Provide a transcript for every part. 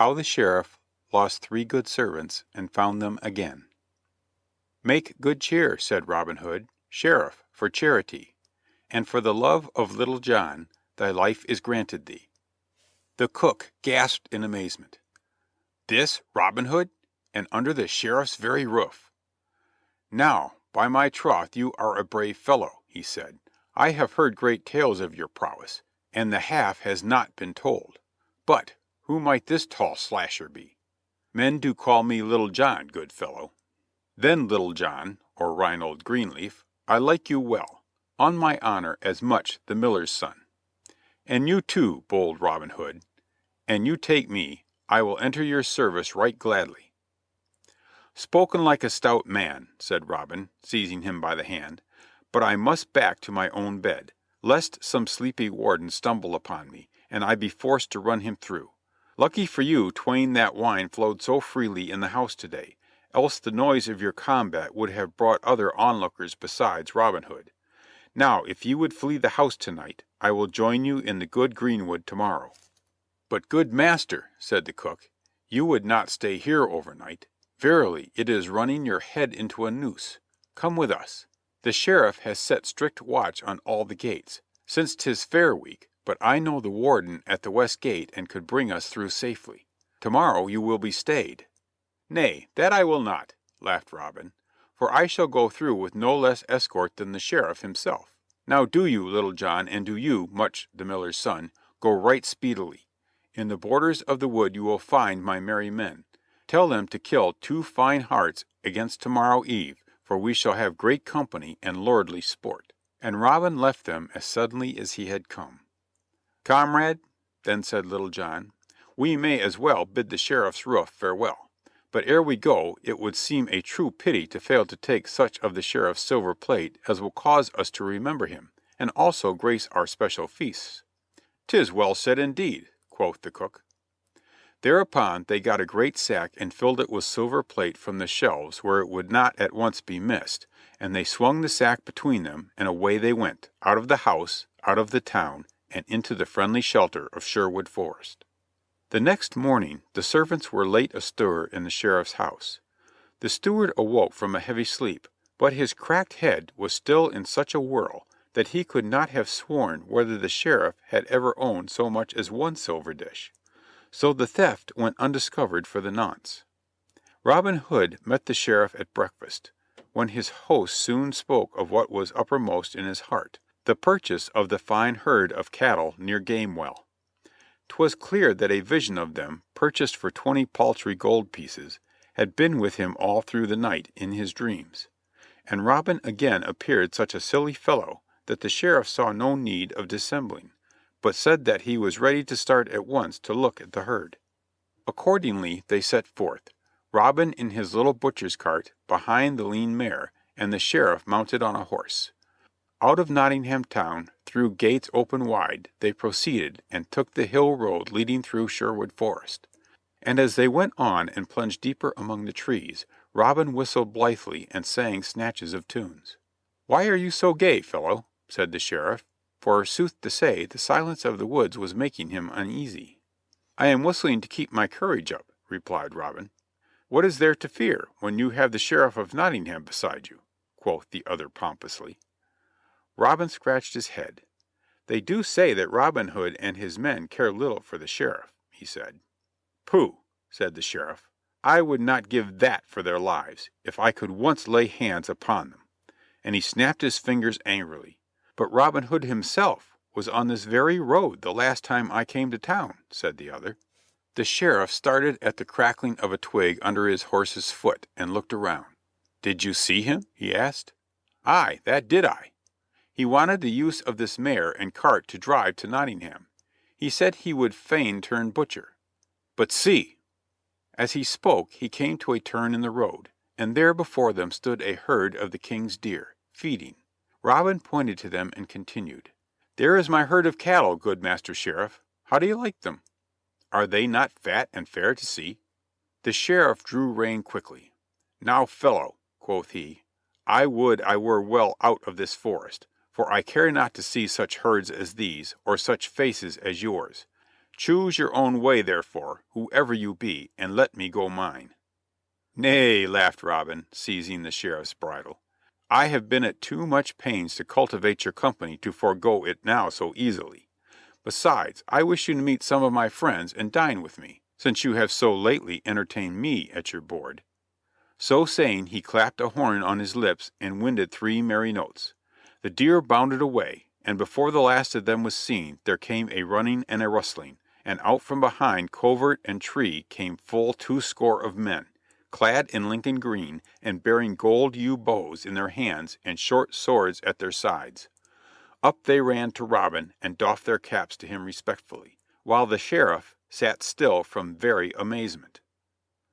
How the Sheriff lost 3 good servants and found them again. "Make good cheer," said Robin Hood, "Sheriff, for charity, and for the love of Little John, thy life is granted thee." The cook gasped in amazement. "This Robin Hood, and under the Sheriff's very roof!" "Now, by my troth, you are a brave fellow," he said. "I have heard great tales of your prowess, and the half has not been told. But who might this tall slasher be?" "Men do call me Little John, good fellow." "Then, Little John, or Reynold Greenleaf, I like you well, on my honor as much the miller's son. And you too, bold Robin Hood. An you take me, I will enter your service right gladly." "Spoken like a stout man," said Robin, seizing him by the hand. "But I must back to my own bed, lest some sleepy warden stumble upon me, and I be forced to run him through. Lucky for you twain that wine flowed so freely in the house today, else the noise of your combat would have brought other onlookers besides Robin Hood. Now, if ye would flee the house tonight, I will join you in the good greenwood tomorrow." "But, good master," said the cook, "you would not stay here overnight. Verily, it is running your head into a noose. Come with us. The Sheriff has set strict watch on all the gates, since 'tis Fair Week, but I know the warden at the west gate and could bring us through safely. Tomorrow you will be stayed." "Nay, that I will not," laughed Robin, "for I shall go through with no less escort than the Sheriff himself. Now do you, Little John, and do you, Much the miller's son, go right speedily. In the borders of the wood you will find my merry men. Tell them to kill 2 fine harts against tomorrow eve, for we shall have great company and lordly sport." And Robin left them as suddenly as he had come. "Comrade," then said Little John, "we may as well bid the Sheriff's roof farewell. But ere we go, it would seem a true pity to fail to take such of the Sheriff's silver plate as will cause us to remember him, and also grace our special feasts." "'Tis well said indeed," quoth the cook. Thereupon they got a great sack and filled it with silver plate from the shelves where it would not at once be missed, and they swung the sack between them, and away they went, out of the house, out of the town, and into the friendly shelter of Sherwood Forest. The next morning the servants were late astir in the Sheriff's house. The steward awoke from a heavy sleep, but his cracked head was still in such a whirl that he could not have sworn whether the Sheriff had ever owned so much as one silver dish. So the theft went undiscovered for the nonce. Robin Hood met the Sheriff at breakfast, when his host soon spoke of what was uppermost in his heart, the purchase of the fine herd of cattle near Gamewell. 'Twas clear that a vision of them, purchased for 20 paltry gold pieces, had been with him all through the night in his dreams. And Robin again appeared such a silly fellow that the Sheriff saw no need of dissembling, but said that he was ready to start at once to look at the herd. Accordingly they set forth, Robin in his little butcher's cart behind the lean mare, and the Sheriff mounted on a horse. Out of Nottingham town, through gates open wide, they proceeded and took the hill road leading through Sherwood Forest. And as they went on and plunged deeper among the trees, Robin whistled blithely and sang snatches of tunes. "Why are you so gay, fellow?" said the Sheriff, for, sooth to say, the silence of the woods was making him uneasy. "I am whistling to keep my courage up," replied Robin. "What is there to fear when you have the Sheriff of Nottingham beside you?" quoth the other pompously. Robin scratched his head. "They do say that Robin Hood and his men care little for the Sheriff," he said. "Pooh!" said the Sheriff. "I would not give that for their lives, if I could once lay hands upon them." And he snapped his fingers angrily. "But Robin Hood himself was on this very road the last time I came to town," said the other. The Sheriff started at the crackling of a twig under his horse's foot and looked around. "Did you see him?" he asked. "Aye, that did I. He wanted the use of this mare and cart to drive to Nottingham. He said he would fain turn butcher. But see!" As he spoke he came to a turn in the road, and there before them stood a herd of the King's deer, feeding. Robin pointed to them and continued, "There is my herd of cattle, good Master Sheriff. How do you like them? Are they not fat and fair to see?" The Sheriff drew rein quickly. "Now, fellow," quoth he, "I would I were well out of this forest, for I care not to see such herds as these, or such faces as yours. Choose your own way, therefore, whoever you be, and let me go mine." "Nay," laughed Robin, seizing the Sheriff's bridle. "I have been at too much pains to cultivate your company to forego it now so easily. Besides, I wish you to meet some of my friends and dine with me, since you have so lately entertained me at your board." So saying, he clapped a horn on his lips and winded 3 merry notes. The deer bounded away, and before the last of them was seen there came a running and a rustling, and out from behind covert and tree came full 20 of men, clad in Lincoln green, and bearing gold yew bows in their hands and short swords at their sides. Up they ran to Robin and doffed their caps to him respectfully, while the Sheriff sat still from very amazement.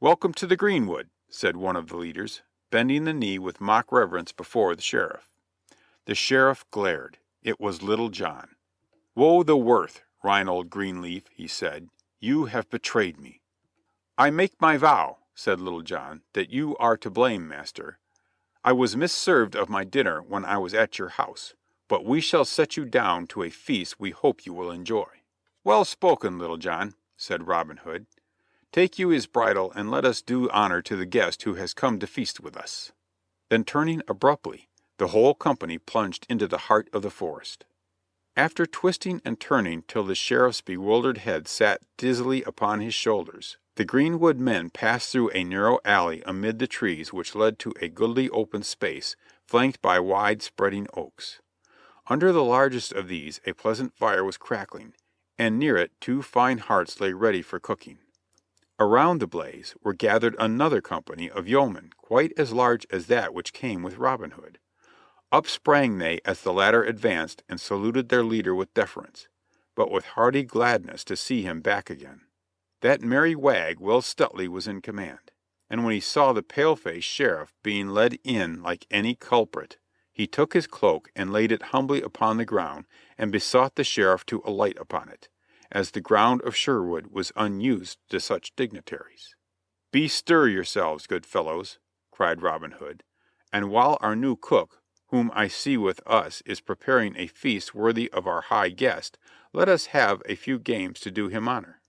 "Welcome to the greenwood," said one of the leaders, bending the knee with mock reverence before the Sheriff. The Sheriff glared. It was Little John. "Woe the worth, Reynold Greenleaf," he said. "You have betrayed me." "I make my vow," said Little John, "that you are to blame, master. I was misserved of my dinner when I was at your house, but we shall set you down to a feast we hope you will enjoy." "Well spoken, Little John," said Robin Hood. "Take you his bridle and let us do honor to the guest who has come to feast with us." Then turning abruptly, the whole company plunged into the heart of the forest. After twisting and turning till the Sheriff's bewildered head sat dizzily upon his shoulders, the greenwood men passed through a narrow alley amid the trees which led to a goodly open space flanked by wide spreading oaks. Under the largest of these a pleasant fire was crackling, and near it 2 fine hearths lay ready for cooking. Around the blaze were gathered another company of yeomen quite as large as that which came with Robin Hood. Up sprang they as the latter advanced and saluted their leader with deference, but with hearty gladness to see him back again. That merry wag, Will Stuteley, was in command, and when he saw the pale-faced Sheriff being led in like any culprit, he took his cloak and laid it humbly upon the ground and besought the Sheriff to alight upon it, as the ground of Sherwood was unused to such dignitaries. "Bestir yourselves, good fellows," cried Robin Hood, "and while our new cook, whom I see with us, is preparing a feast worthy of our high guest, let us have a few games to do him honor."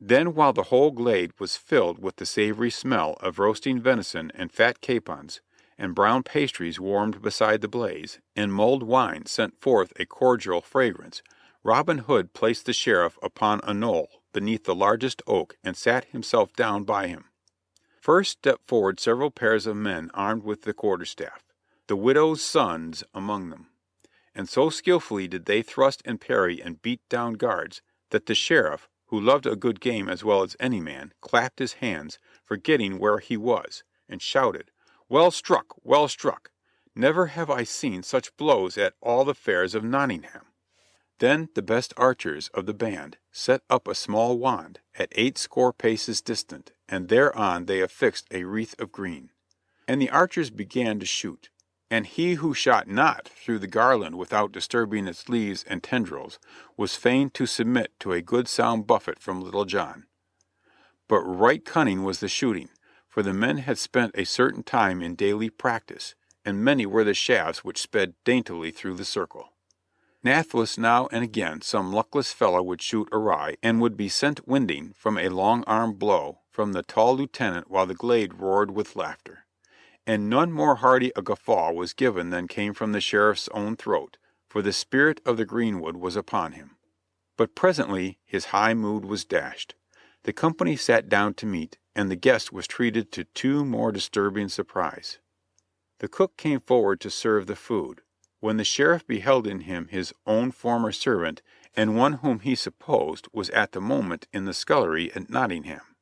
Then while the whole glade was filled with the savory smell of roasting venison and fat capons, and brown pastries warmed beside the blaze, and mulled wine sent forth a cordial fragrance, Robin Hood placed the Sheriff upon a knoll beneath the largest oak and sat himself down by him. First stepped forward several pairs of men armed with the quarterstaff, the widow's sons among them, and so skillfully did they thrust and parry and beat down guards that the Sheriff, who loved a good game as well as any man, clapped his hands, forgetting where he was, and shouted, "Well struck! Well struck! Never have I seen such blows at all the fairs of Nottingham." Then the best archers of the band set up a small wand at 80 paces distant, and thereon they affixed a wreath of green. And the archers began to shoot, and he who shot not through the garland without disturbing its leaves and tendrils was fain to submit to a good sound buffet from Little John. But right cunning was the shooting, for the men had spent a certain time in daily practice, and many were the shafts which sped daintily through the circle. Nathless now and again some luckless fellow would shoot awry and would be sent winding from a long-armed blow from the tall lieutenant while the glade roared with laughter. And none more hearty a guffaw was given than came from the Sheriff's own throat, for the spirit of the greenwood was upon him. But presently his high mood was dashed. The company sat down to meat, and the guest was treated to 2 more disturbing surprise. The cook came forward to serve the food, when the Sheriff beheld in him his own former servant and one whom he supposed was at the moment in the scullery at Nottingham.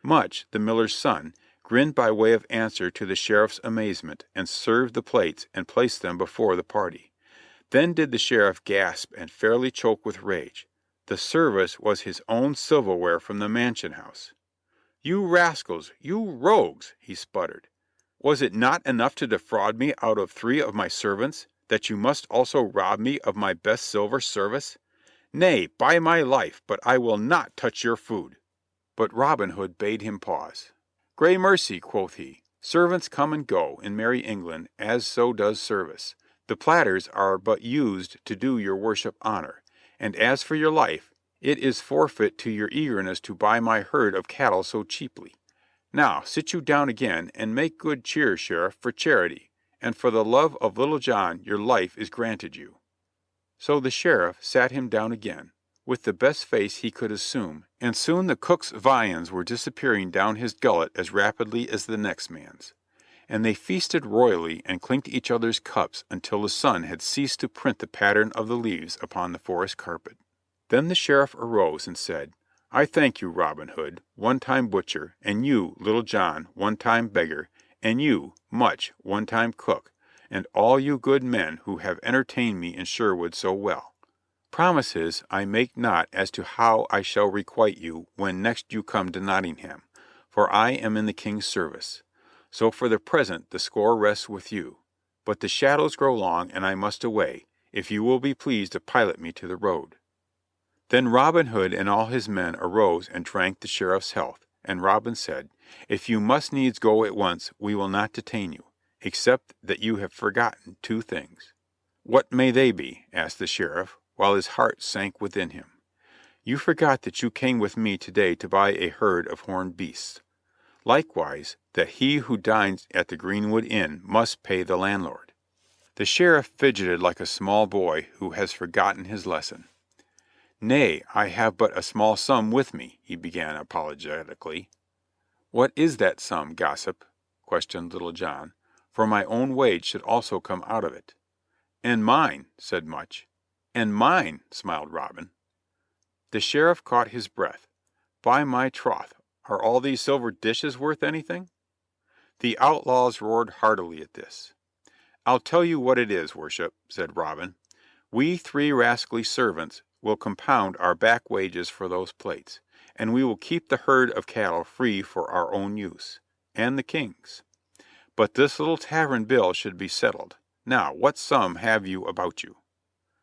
Much, the miller's son, grinned by way of answer to the Sheriff's amazement, and served the plates and placed them before the party. Then did the Sheriff gasp and fairly choke with rage. The service was his own silverware from the mansion house. "You rascals, you rogues," he sputtered. "Was it not enough to defraud me out of 3 of my servants, that you must also rob me of my best silver service? Nay, by my life, but I will not touch your food." But Robin Hood bade him pause. "Gramercy," quoth he, "servants come and go in merry England, as so does service. The platters are but used to do your worship honor, and as for your life, It is forfeit to your eagerness to buy my herd of cattle so cheaply. Now sit you down again, and make good cheer, Sheriff, for charity, and for the love of Little John your life is granted you." So the Sheriff sat him down again, with the best face he could assume, and soon the cook's viands were disappearing down his gullet as rapidly as the next man's. And they feasted royally and clinked each other's cups until the sun had ceased to print the pattern of the leaves upon the forest carpet. Then the Sheriff arose and said, "I thank you, Robin Hood, one-time butcher, and you, Little John, one-time beggar, and you, Much, one-time cook, and all you good men who have entertained me in Sherwood so well. Promises I make not as to how I shall requite you when next you come to Nottingham, for I am in the King's service. So for the present the score rests with you. But the shadows grow long, and I must away, if you will be pleased to pilot me to the road." Then Robin Hood and all his men arose and drank the Sheriff's health, and Robin said, "If you must needs go at once, we will not detain you, except that you have forgotten two things." "What may they be?" asked the Sheriff, while his heart sank within him. "You forgot that you came with me today to buy a herd of horned beasts. Likewise, that he who dines at the Greenwood Inn must pay the landlord." The Sheriff fidgeted like a small boy who has forgotten his lesson. "Nay, I have but a small sum with me," he began apologetically. "What is that sum, gossip?" questioned Little John, "for my own wage should also come out of it." "And mine," said Much. "And mine," smiled Robin. The Sheriff caught his breath. "By my troth, are all these silver dishes worth anything?" The outlaws roared heartily at this. "I'll tell you what it is, worship," said Robin. "We three rascally servants will compound our back wages for those plates, and we will keep the herd of cattle free for our own use, and the King's. But this little tavern bill should be settled. Now, what sum have you about you?"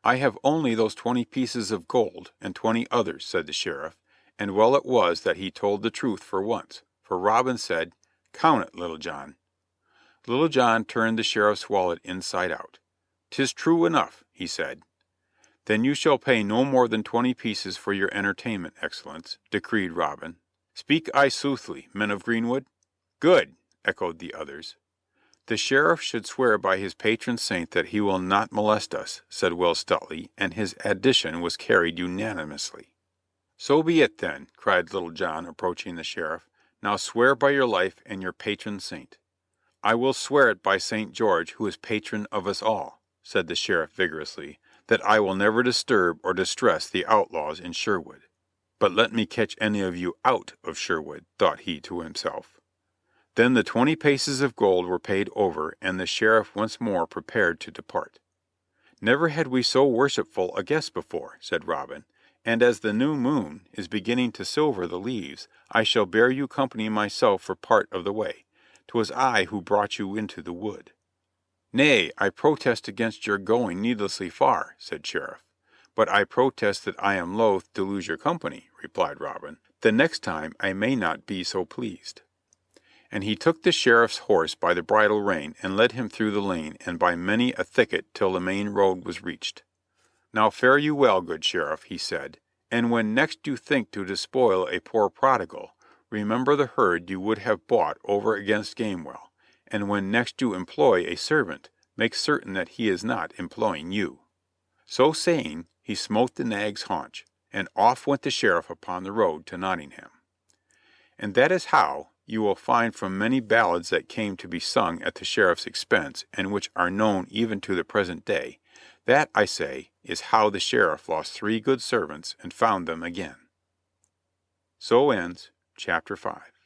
"I have only those 20 pieces of gold and 20 others," said the Sheriff, and well it was that he told the truth for once, for Robin said, "Count it, Little John." Little John turned the Sheriff's wallet inside out. "'Tis true enough," he said. "Then you shall pay no more than 20 pieces for your entertainment, excellence," decreed Robin. "Speak I soothly, men of Greenwood?" "Good!" echoed the others. "The Sheriff should swear by his patron saint that he will not molest us," said Will Stuteley, and his addition was carried unanimously. "So be it, then," cried Little John, approaching the Sheriff. "Now swear by your life and your patron saint." "I will swear it by St. George, who is patron of us all," said the Sheriff vigorously, "that I will never disturb or distress the outlaws in Sherwood. But let me catch any of you out of Sherwood," thought he to himself. Then the 20 pieces of gold were paid over, and the Sheriff once more prepared to depart. "Never had we so worshipful a guest before," said Robin, "and as the new moon is beginning to silver the leaves, I shall bear you company myself for part of the way. 'Twas I who brought you into the wood." "Nay, I protest against your going needlessly far," said Sheriff. "But I protest that I am loath to lose your company," replied Robin. "The next time I may not be so pleased." And he took the Sheriff's horse by the bridle rein and led him through the lane and by many a thicket till the main road was reached. "Now fare you well, good Sheriff," he said, "and when next you think to despoil a poor prodigal, remember the herd you would have bought over against Gamewell, and when next you employ a servant, make certain that he is not employing you." So saying, he smote the nag's haunch, and off went the Sheriff upon the road to Nottingham. And that is how, you will find from many ballads that came to be sung at the Sheriff's expense, and which are known even to the present day, that, I say, is how the Sheriff lost 3 good servants and found them again. So ends chapter 5.